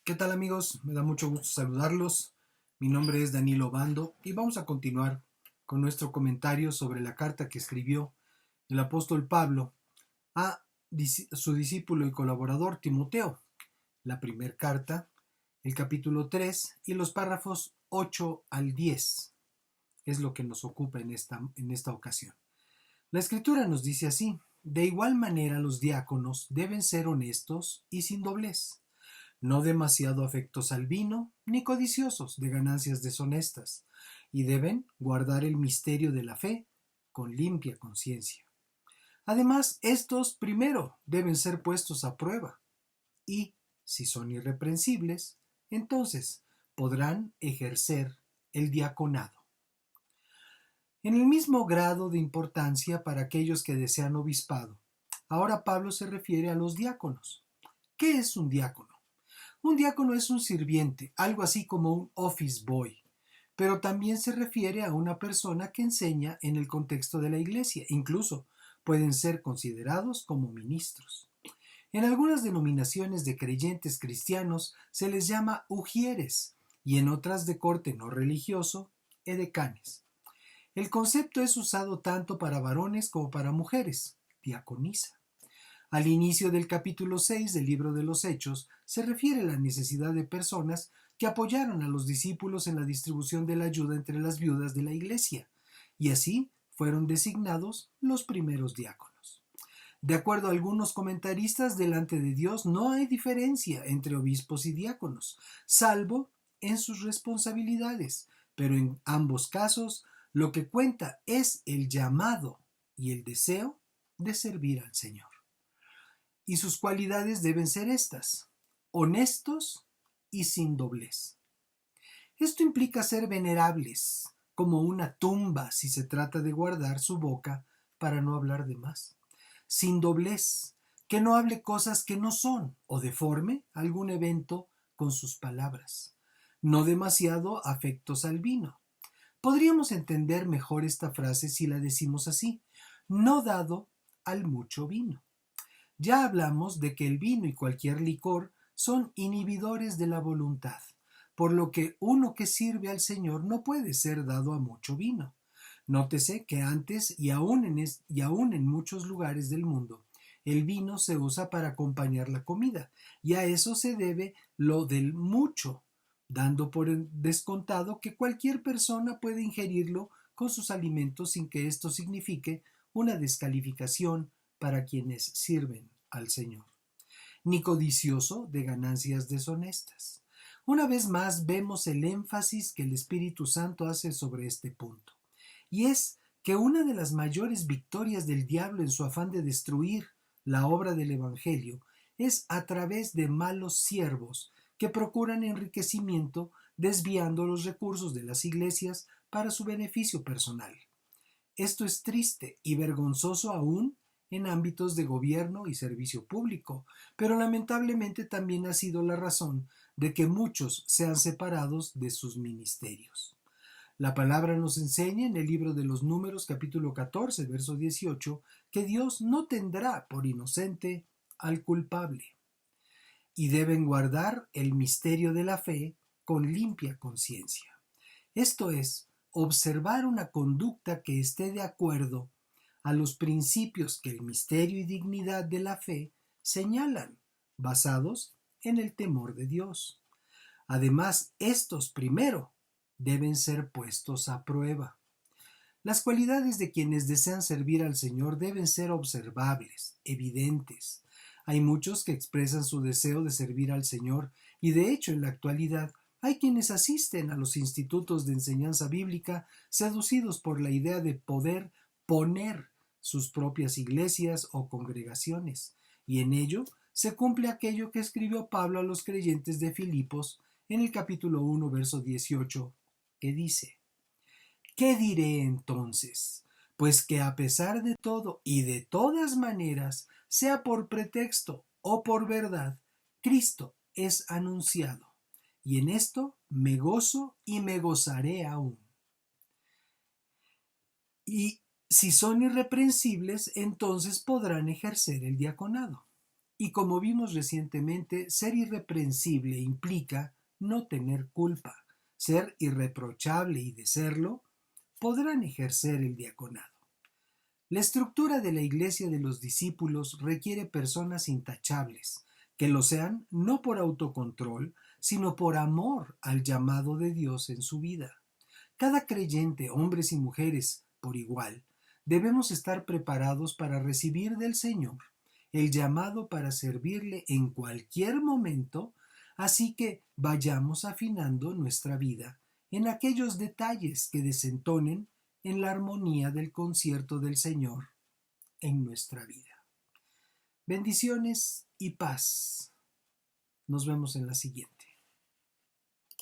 ¿Qué tal amigos? Me da mucho gusto saludarlos. Mi nombre es Danilo Bando y vamos a continuar con nuestro comentario sobre la carta que escribió el apóstol Pablo a su discípulo y colaborador Timoteo. La primera carta, el capítulo 3 y los párrafos 8 al 10 es lo que nos ocupa en esta ocasión. La escritura nos dice así: de igual manera los diáconos deben ser honestos y sin doblez, no demasiado afectos al vino, ni codiciosos de ganancias deshonestas, y deben guardar el misterio de la fe con limpia conciencia. Además, estos primero deben ser puestos a prueba, y, si son irreprensibles, entonces podrán ejercer el diaconado. En el mismo grado de importancia para aquellos que desean obispado, ahora Pablo se refiere a los diáconos. ¿Qué es un diácono? Un diácono es un sirviente, algo así como un office boy, pero también se refiere a una persona que enseña en el contexto de la iglesia. Incluso pueden ser considerados como ministros. En algunas denominaciones de creyentes cristianos se les llama ujieres y en otras de corte no religioso, edecanes. El concepto es usado tanto para varones como para mujeres, diaconisa. Al inicio del capítulo 6 del libro de los Hechos se refiere a la necesidad de personas que apoyaron a los discípulos en la distribución de la ayuda entre las viudas de la iglesia, y así fueron designados los primeros diáconos. De acuerdo a algunos comentaristas, delante de Dios no hay diferencia entre obispos y diáconos, salvo en sus responsabilidades, pero en ambos casos lo que cuenta es el llamado y el deseo de servir al Señor. Y sus cualidades deben ser estas: honestos y sin doblez. Esto implica ser venerables, como una tumba si se trata de guardar su boca para no hablar de más. Sin doblez, que no hable cosas que no son o deforme algún evento con sus palabras. No demasiado afectos al vino. Podríamos entender mejor esta frase si la decimos así: no dado al mucho vino. Ya hablamos de que el vino y cualquier licor son inhibidores de la voluntad, por lo que uno que sirve al Señor no puede ser dado a mucho vino. Nótese que antes y aún en muchos lugares del mundo, el vino se usa para acompañar la comida, y a eso se debe lo del mucho, dando por descontado que cualquier persona puede ingerirlo con sus alimentos sin que esto signifique una descalificación para quienes sirven al Señor, ni codicioso de ganancias deshonestas. Una vez más vemos el énfasis que el Espíritu Santo hace sobre este punto, y es que una de las mayores victorias del diablo en su afán de destruir la obra del Evangelio es a través de malos siervos que procuran enriquecimiento desviando los recursos de las iglesias para su beneficio personal. Esto es triste y vergonzoso aún en ámbitos de gobierno y servicio público, pero lamentablemente también ha sido la razón de que muchos sean separados de sus ministerios. La palabra nos enseña en el libro de los Números, capítulo 14, verso 18, que Dios no tendrá por inocente al culpable, y deben guardar el misterio de la fe con limpia conciencia. Esto es, observar una conducta que esté de acuerdo a los principios que el misterio y dignidad de la fe señalan, basados en el temor de Dios. Además, estos primero deben ser puestos a prueba. Las cualidades de quienes desean servir al Señor deben ser observables, evidentes. Hay muchos que expresan su deseo de servir al Señor y de hecho en la actualidad hay quienes asisten a los institutos de enseñanza bíblica seducidos por la idea de poder poner sus propias iglesias o congregaciones, y en ello se cumple aquello que escribió Pablo a los creyentes de Filipos en el capítulo 1, verso 18, que dice: ¿qué diré entonces? Pues que a pesar de todo y de todas maneras, sea por pretexto o por verdad, Cristo es anunciado, y en esto me gozo y me gozaré aún. Y si son irreprensibles, entonces podrán ejercer el diaconado. Y como vimos recientemente, ser irreprensible implica no tener culpa. Ser irreprochable y de serlo, podrán ejercer el diaconado. La estructura de la iglesia de los discípulos requiere personas intachables, que lo sean no por autocontrol, sino por amor al llamado de Dios en su vida. Cada creyente, hombres y mujeres, por igual, debemos estar preparados para recibir del Señor el llamado para servirle en cualquier momento, así que vayamos afinando nuestra vida en aquellos detalles que desentonen en la armonía del concierto del Señor en nuestra vida. Bendiciones y paz. Nos vemos en la siguiente.